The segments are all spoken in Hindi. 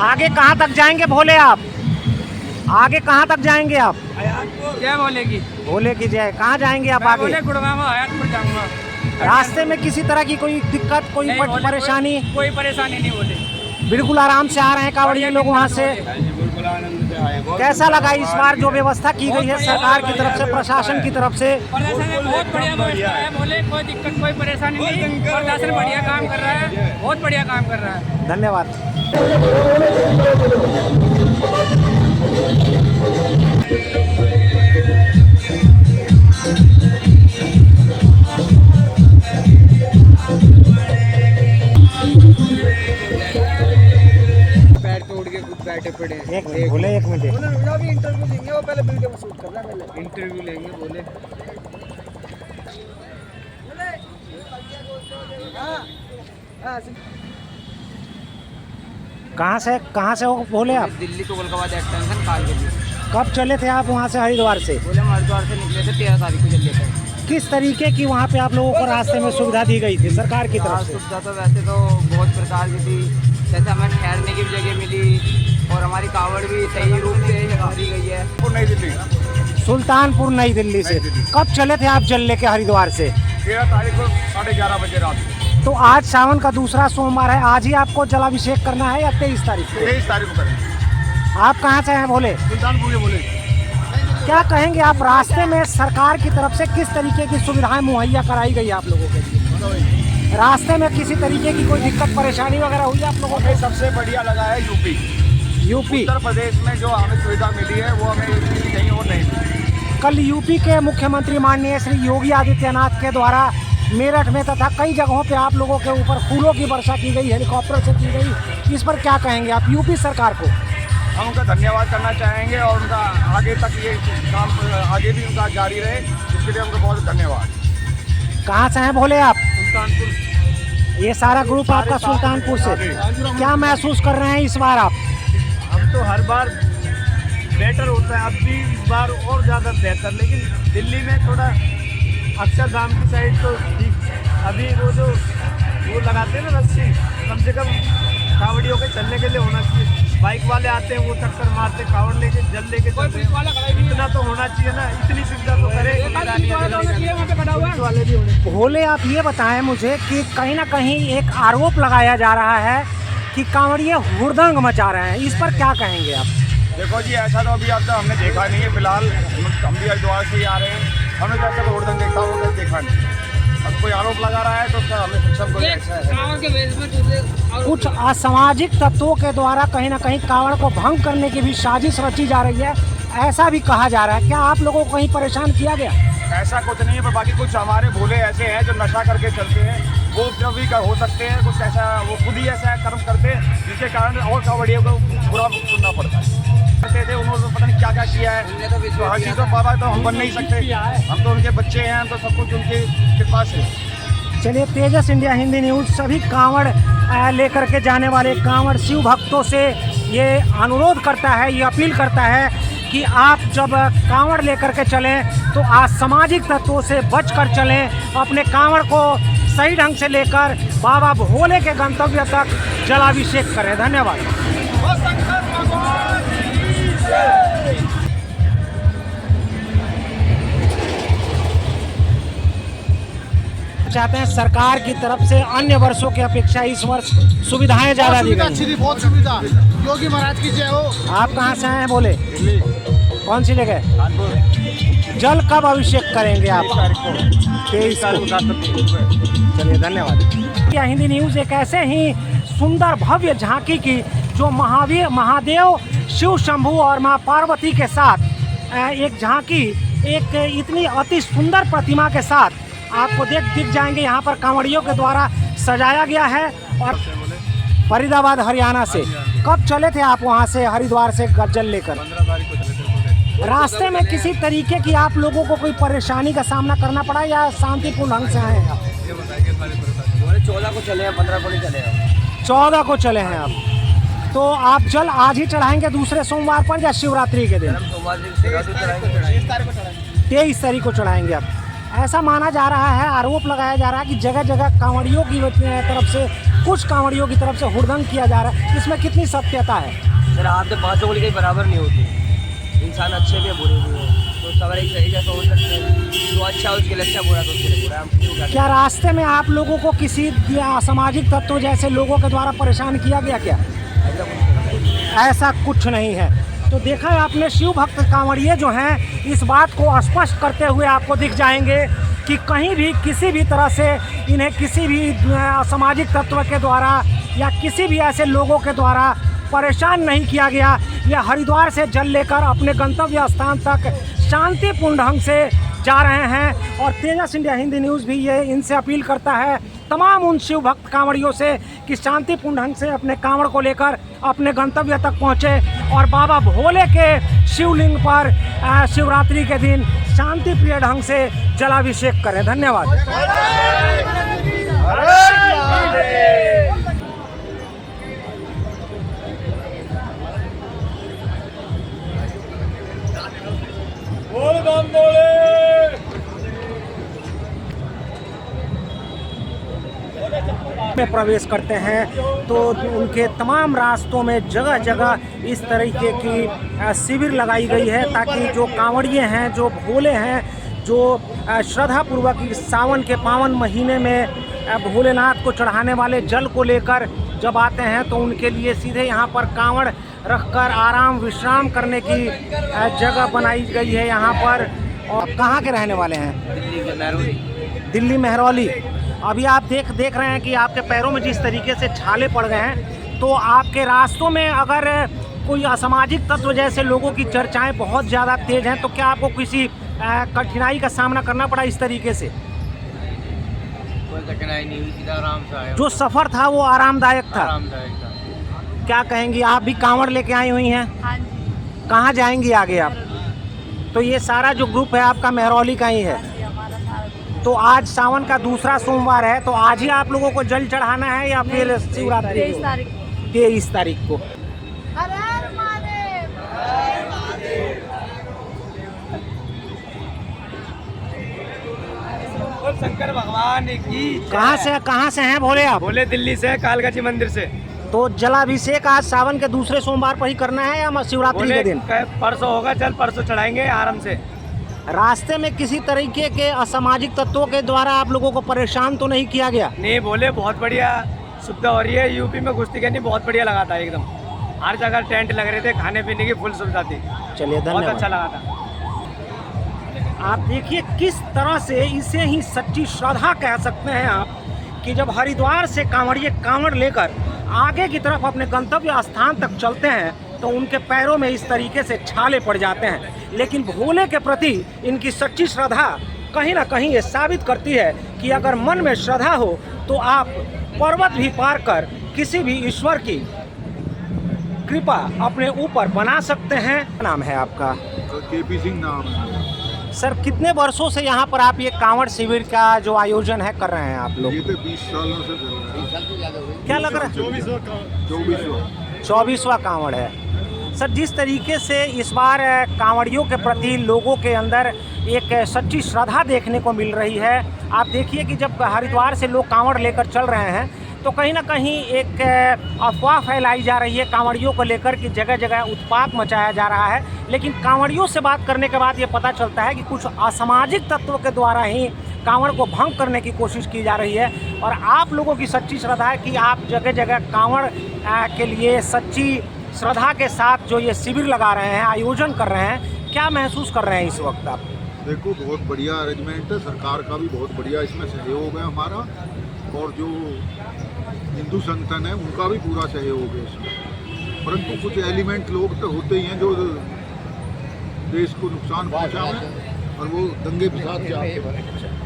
आगे कहाँ तक जाएंगे भोले आप? आगे कहाँ तक जाएंगे आप? क्या बोलेगी? भोले की जय। कहाँ जाएंगे आप आगे? बोले गुड़गांव हयातपुर जाऊंगा। रास्ते में किसी तरह की कोई दिक्कत, कोई नहीं, बोले परेशानी? कोई परेशानी नहीं बोले। बिल्कुल आराम से आ रहे हैं कांवड़िए लोग वहाँ से। कैसा लगा इस बार जो व्यवस्था की गई है सरकार की तरफ से, प्रशासन की तरफ से? प्रशासन बहुत बढ़िया व्यवस्था है, बोले कोई दिक्कत कोई परेशानी नहीं, प्रशासन बढ़िया काम कर रहा है, बहुत बढ़िया काम कर रहा है। धन्यवाद। पैर तोड़ के खुद बैठे पड़े हैं। एक मिनट बोले, एक मिनट। अभी इंटरव्यू देंगे, वो पहले वीडियो में शूट करना, पहले इंटरव्यू लेंगे। बोले कहाँ से हो भोले आप? दिल्ली को कोलकाता एक्सटेंशन काल के लिए। कब चले थे आप वहाँ से हरिद्वार से? बोले हम हरिद्वार से निकले थे 13 तारीख को चल लेते। किस तरीके की वहाँ पे आप लोगों को रास्ते में सुविधा दी गई थी सरकार की तरफ से? सुविधा तो वैसे तो बहुत प्रकार की थी, जैसे हमें ठहरने की भी जगह मिली और हमारी कावड़ भी सही रूप से भरी गई है। नई दिल्ली, सुल्तानपुर नई दिल्ली से। कब चले थे आप जल लेके हरिद्वार से? 13 तारीख को 11:30 बजे रात को। तो आज सावन का दूसरा सोमवार है, आज ही आपको जलाभिषेक करना है या 23 तारीख को? 23 तारीख को करेंगे। आप कहाँ से हैं भोले? सुल्तानपुर के बोले। क्या कहेंगे आप, रास्ते में सरकार की तरफ से किस तरीके की सुविधाएं मुहैया कराई गई आप लोगों के लिए? रास्ते में किसी तरीके की कोई दिक्कत परेशानी वगैरह हुई आप लोगों को? सबसे बढ़िया लगा है यूपी। उत्तर प्रदेश में जो हमें सुविधा मिली है वो हमें कहीं और नहीं मिली। कल यूपी के मुख्यमंत्री माननीय श्री योगी आदित्यनाथ के द्वारा मेरठ में तथा कई जगहों पे आप लोगों के ऊपर फूलों की वर्षा की गई, हेलीकॉप्टर से की गई। इस पर क्या कहेंगे आप यूपी सरकार को? हम उनका धन्यवाद करना चाहेंगे और उनका आगे तक ये काम आगे भी उनका जारी रहे, इसके लिए उनको बहुत धन्यवाद। कहाँ से हैं भोले आप? सुल्तानपुर। ये सारा ग्रुप आपका सुल्तानपुर से। क्या महसूस कर रहे हैं इस बार आप? हम तो हर बार बेटर होता है, अब भी इस बार और ज़्यादा बेहतर, लेकिन दिल्ली में थोड़ा अक्षरधाम की साइड तो ठीक। अभी वो लगाते हैं ना रस्सी, कम से कम कावड़ियों के चलने के लिए होना चाहिए। बाइक वाले आते हैं वो टक्कर मारते, कावड़ लेके जल लेके चलते हैं। इतना तो होना चाहिए ना, इतनी सुविधा तो करे वाले भी होने। भोले आप ये बताएं मुझे कि कहीं ना कहीं एक आरोप लगाया जा रहा है कि कांवड़िए हुड़दंग मचा रहे हैं, इस पर क्या कहेंगे आप? देखो जी, ऐसा तो अभी अब तक हमने देखा नहीं है। फिलहाल हम भी हरिद्वार से ही आ रहे हैं, हमने तो ऐसा हुड़दंग देखा होगा देखा नहीं। अब कोई आरोप लगा रहा है तो उसका हमें सब कोई ऐसा है। कुछ असामाजिक तत्वों के द्वारा कहीं ना कहीं कांवड़ को भंग करने की भी साजिश रची जा रही है, ऐसा भी कहा जा रहा है। क्या आप लोगों को कहीं परेशान किया गया? ऐसा कुछ नहीं है, पर बाकी कुछ हमारे भोले ऐसे हैं जो नशा करके चलते हैं, वो कभी हो सकते हैं कुछ ऐसा, वो खुद ही ऐसा कर्म करते हैं जिसके कारण और कावड़ियों को बुरा सुनना पड़ता है। करते थे उन्होंने पता नहीं क्या क्या किया है, तो हर चीज़ तो बाबा तो हम बन नहीं सकते, हम तो उनके बच्चे हैं, हम तो सब कुछ उनके कृपा से। चलिए, तेजस इंडिया हिंदी न्यूज़ सभी कांवड़ लेकर के जाने वाले कांवड़ शिव भक्तों से ये अनुरोध करता है, ये अपील करता है कि आप जब कांवड़ लेकर के चलें तो असामाजिक तत्वों से बचकर चलें, अपने कांवड़ को सही ढंग से लेकर बाबा भोले के गंतव्य तक जलाभिषेक करें। धन्यवाद। चाहते हैं सरकार की तरफ से अन्य वर्षों की अपेक्षा इस वर्ष सुविधाएं ज़्यादा दी गई हैं। बहुत सुविधा, योगी महाराज की जय हो। आप कहाँ से आए बोले? दिल्ली। कौन सी जगह? जल कब अभिषेक करेंगे आप? 23 को। चलिए, धन्यवाद। यह हिंदी न्यूज़ एक ऐसे ही सुंदर भव्य झांकी की जो महादेव शिव शंभू और माँ पार्वती के साथ एक झांकी, एक इतनी अति सुंदर प्रतिमा के साथ आपको दिख जाएंगे। यहाँ पर कांवड़ियों के द्वारा सजाया गया है। और फरीदाबाद हरियाणा से कब चले थे आप वहाँ से हरिद्वार से जल लेकर? 15 तारीख को चले थे। रास्ते में किसी तरीके की आप लोगों को कोई परेशानी का सामना करना पड़ा या शांतिपूर्ण ढंग से आए हैं आप? 14 को चले हैं, 15 को नहीं चले हैं। 14 को चले हैं आप, तो आप जल आज ही चढ़ाएंगे दूसरे सोमवार पर या शिवरात्रि के दिन? 23 तारीख को चढ़ाएंगे आप। ऐसा माना जा रहा है, आरोप लगाया जा रहा है कि जगह जगह कांवड़ियों की तरफ से कुछ कांवड़ियों की तरफ से हुड़दंग किया जा रहा है, इसमें कितनी सत्यता है? सर आपके पाँचों को लेकर बराबर नहीं होती, इंसान अच्छे भी है बुरे भी हो, तो सब एक सही जैसा हो सकते हैं, जो अच्छा है उसके लिए अच्छा, बुरा तो उसके लिए बुरा। हम क्यों क्या क्या रास्ते में आप लोगों को किसी असामाजिक तत्वों जैसे लोगों के द्वारा परेशान किया गया क्या? ऐसा कुछ नहीं है। तो देखा है आपने, शिव भक्त कांवड़िए जो हैं इस बात को स्पष्ट करते हुए आपको दिख जाएंगे कि कहीं भी किसी भी तरह से इन्हें किसी भी असामाजिक तत्व के द्वारा या किसी भी ऐसे लोगों के द्वारा परेशान नहीं किया गया। यह हरिद्वार से जल लेकर अपने गंतव्य स्थान तक शांतिपूर्ण ढंग से जा रहे हैं। और तेजस इंडिया हिंदी न्यूज़ भी ये इनसे अपील करता है तमाम उन शिव भक्त कांवड़ियों से कि शांतिपूर्ण ढंग से अपने कांवड़ को लेकर अपने गंतव्य तक पहुँचे और बाबा भोले के शिवलिंग पर शिवरात्रि के दिन शांति प्रिय ढंग से जलाभिषेक करें। धन्यवाद। में प्रवेश करते हैं तो उनके तमाम रास्तों में जगह जगह इस तरीके की शिविर लगाई गई है ताकि जो कांवड़िए हैं, जो भोले हैं, जो श्रद्धापूर्वक सावन के पावन महीने में भोलेनाथ को चढ़ाने वाले जल को लेकर जब आते हैं तो उनके लिए सीधे यहाँ पर कांवड़ रखकर आराम विश्राम करने की जगह बनाई गई है यहाँ पर। और कहाँ के रहने वाले हैं? दिल्ली मेहरौली। अभी आप देख रहे हैं कि आपके पैरों में जिस तरीके से छाले पड़ गए हैं, तो आपके रास्तों में अगर कोई असामाजिक तत्व जैसे लोगों की चर्चाएं बहुत ज़्यादा तेज हैं तो क्या आपको किसी कठिनाई का सामना करना पड़ा इस तरीके से? कोई कठिनाई नहीं हुई, सीधा आराम से आया। जो सफ़र था वो आरामदायक था। आरामदायक था। क्या कहेंगी, आप भी कांवड़ लेके आई हुई हैं? हाँ जी। कहाँ जाएंगी आगे आप? तो ये सारा जो ग्रुप है आपका मेहरौली का ही है। तो आज सावन का दूसरा सोमवार है, तो आज ही आप लोगों को जल चढ़ाना है या फिर शिवरात्रि? 23 तारीख को। हर हर महादेव। शंकर भगवान की। कहाँ से हैं भोले आप? बोले दिल्ली से, कालका जी मंदिर से। तो जलाभिषेक आज सावन के दूसरे सोमवार पर ही करना है या शिवरात्रि के दिन? परसों होगा जल, परसों चढ़ाएंगे आराम से। रास्ते में किसी तरीके के असामाजिक तत्वों के द्वारा आप लोगों को परेशान तो नहीं किया गया? नहीं, बोले बहुत बढ़िया सुविधा हो रही है। यूपी में घुसती करनी बहुत बढ़िया लगा था, एकदम हर जगह टेंट लग रहे थे, खाने पीने की फुल सुविधा थी। चलिए बहुत धन्यवाद। अच्छा लगा था। आप देखिए किस तरह से, इसे ही सच्ची श्रद्धा कह सकते हैं आप, कि जब हरिद्वार से कांवड़िए कांवड़ लेकर आगे की तरफ अपने गंतव्य स्थान तक चलते हैं तो उनके पैरों में इस तरीके से छाले पड़ जाते हैं। लेकिन भोले के प्रति इनकी सच्ची श्रद्धा कहीं ना कहीं ये साबित करती है कि अगर मन में श्रद्धा हो तो आप पर्वत भी पार कर किसी भी ईश्वर की कृपा अपने ऊपर बना सकते हैं। नाम है आपका? केपी सिंह नाम है। सर, कितने वर्षों से यहाँ पर आप ये कांवड़ शिविर का जो आयोजन है कर रहे हैं आप लोग? ये तो 20 सालों से चल रहा है। क्या लग रहा है? 24वां कांवड़ है। सर, जिस तरीके से इस बार कांवड़ियों के प्रति लोगों के अंदर एक सच्ची श्रद्धा देखने को मिल रही है। आप देखिए कि जब हरिद्वार से लोग कांवड़ लेकर चल रहे हैं तो कहीं ना कहीं एक अफवाह फैलाई जा रही है कांवड़ियों को लेकर कि जगह जगह उत्पात मचाया जा रहा है। लेकिन कांवड़ियों से बात करने के बाद ये पता चलता है कि कुछ असामाजिक तत्वों के द्वारा ही कांवड़ को भंग करने की कोशिश की जा रही है। और आप लोगों की सच्ची श्रद्धा है कि आप जगह जगह कांवड़ के लिए सच्ची श्रद्धा के साथ जो ये शिविर लगा रहे हैं, आयोजन कर रहे हैं, क्या महसूस कर रहे हैं इस वक्त आप? देखो, बहुत बढ़िया अरेंजमेंट है, सरकार का भी बहुत बढ़िया इसमें सहयोग है हमारा, और जो हिंदू संगठन है उनका भी पूरा सहयोग है इसमें। परंतु कुछ एलिमेंट लोग तो होते ही हैं जो देश को नुकसान पहुंचाएं और वो दंगे फसाद चाहते हैं।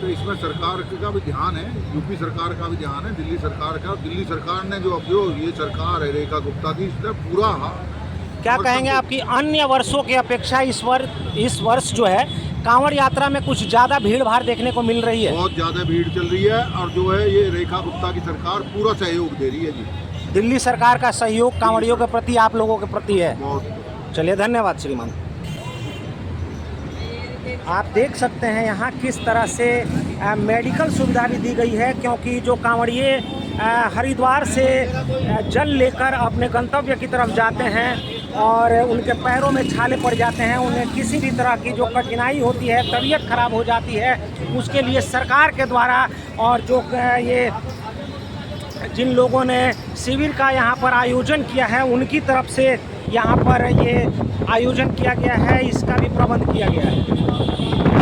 तो इसमें सरकार का भी ध्यान है, यूपी सरकार का भी ध्यान है, दिल्ली सरकार का। दिल्ली सरकार ने जो अब जो ये सरकार है रेखा गुप्ता की, इसने पूरा क्या कहेंगे आपकी अन्य वर्षों की अपेक्षा इस वर्ष जो है कांवड़ यात्रा में कुछ ज़्यादा भीड़ भाड़ देखने को मिल रही है? बहुत ज़्यादा भीड़ चल रही है, और जो है ये रेखा गुप्ता की सरकार पूरा सहयोग दे रही है जी। दिल्ली सरकार का सहयोग कांवड़ियों के प्रति, आप लोगों के प्रति है। बहुत। चलिए धन्यवाद श्रीमान। आप देख सकते हैं यहाँ किस तरह से मेडिकल सुविधा भी दी गई है, क्योंकि जो कांवड़िए हरिद्वार से जल लेकर अपने गंतव्य की तरफ जाते हैं और उनके पैरों में छाले पड़ जाते हैं, उन्हें किसी भी तरह की जो कठिनाई होती है, तबीयत खराब हो जाती है, उसके लिए सरकार के द्वारा और जो ये जिन लोगों ने शिविर का यहाँ पर आयोजन किया है उनकी तरफ से यहाँ पर ये आयोजन किया गया है, इसका भी प्रबंध किया गया है।